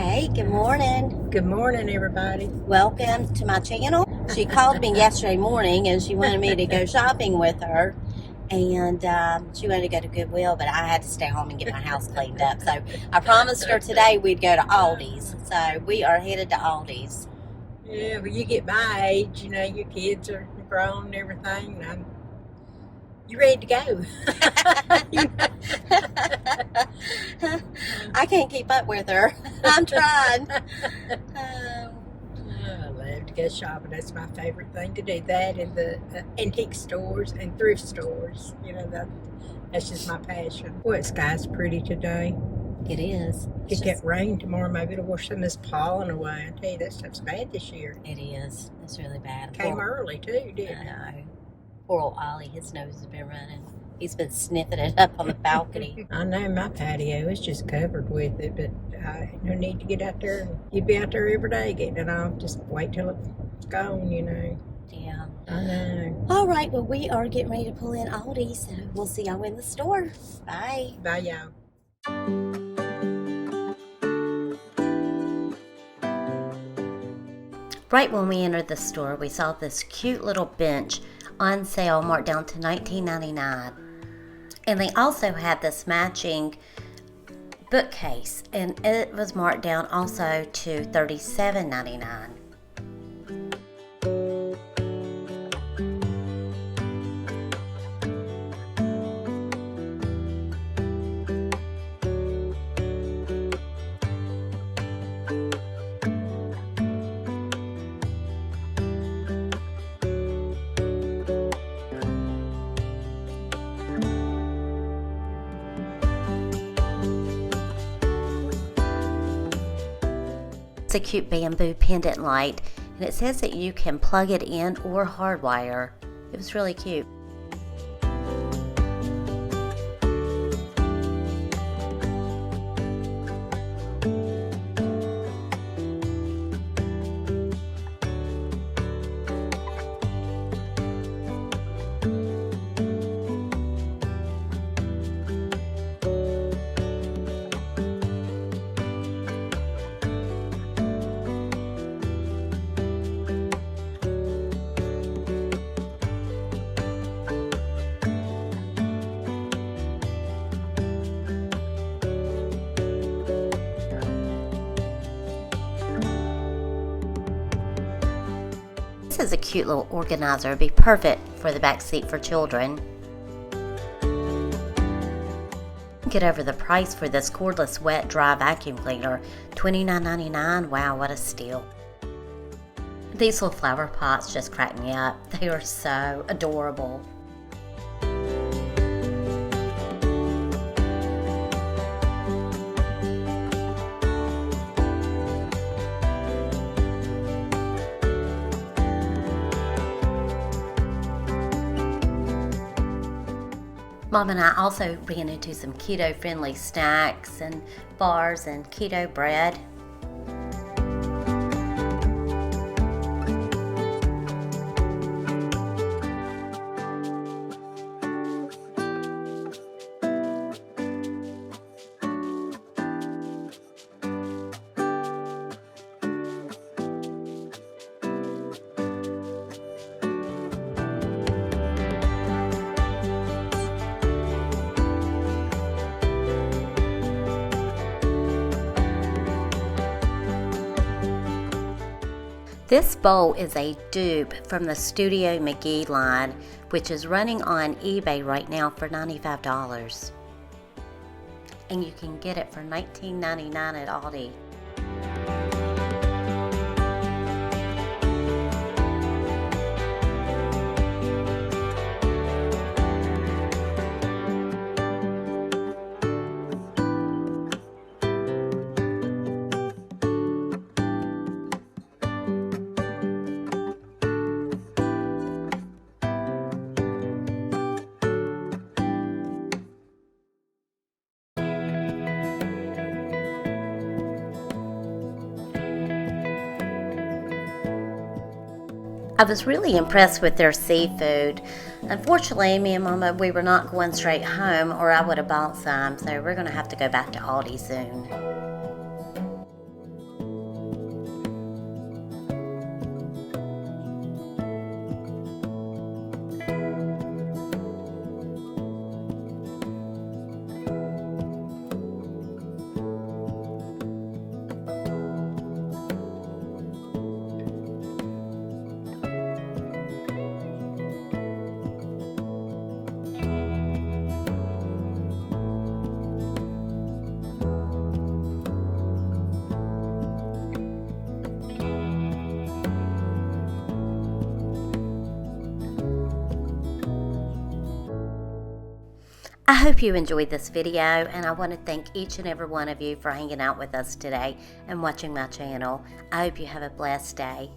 Hey, good morning. Good morning, everybody. Welcome to my channel. She called me yesterday morning and she wanted me to go shopping with her. And she wanted to go to Goodwill, but I had to stay home and get my house cleaned up. So I promised her today we'd go to Aldi's. So we are headed to Aldi's. Yeah, well, you get my age, you know, your kids are grown and everything. And you ready to go? I can't keep up with her. I'm trying. I love to go shopping. That's my favorite thing to do. That and the antique stores and thrift stores. You know, that's just my passion. Boy, the sky's pretty today. It is. Get that rain tomorrow. Maybe it'll wash some of this pollen away. I tell you, that stuff's bad this year. It is. It's really bad. Came early, too, didn't it? I know. Poor old Ollie, his nose has been running. He's been sniffing it up on the balcony. I know my patio is just covered with it, but no need to get out there. You'd be out there every day getting it off. Just wait till it's gone, you know. Yeah. I know. All right, well, we are getting ready to pull in Aldi, so we'll see y'all in the store. Bye. Bye, y'all. Right when we entered the store, we saw this cute little bench on sale marked down to $19.99. And they also had this matching bookcase, and it was marked down also to $37.99. It's a cute bamboo pendant light, and it says that you can plug it in or hardwire. It was really cute. This is a cute little organizer. It'd be perfect for the back seat for children. Get over the price for this cordless wet dry vacuum cleaner, $29.99. Wow, what a steal. These little flower pots just crack me up. They are so adorable. Mom and I also ran into some keto-friendly snacks and bars and keto bread. This bowl is a dupe from the Studio McGee line, which is running on eBay right now for $95. And you can get it for $19.99 at Aldi. I was really impressed with their seafood. Unfortunately, me and Mama, we were not going straight home, or I would have bought some, so we're going to have to go back to Aldi soon. I hope you enjoyed this video, and I want to thank each and every one of you for hanging out with us today and watching my channel. I hope you have a blessed day.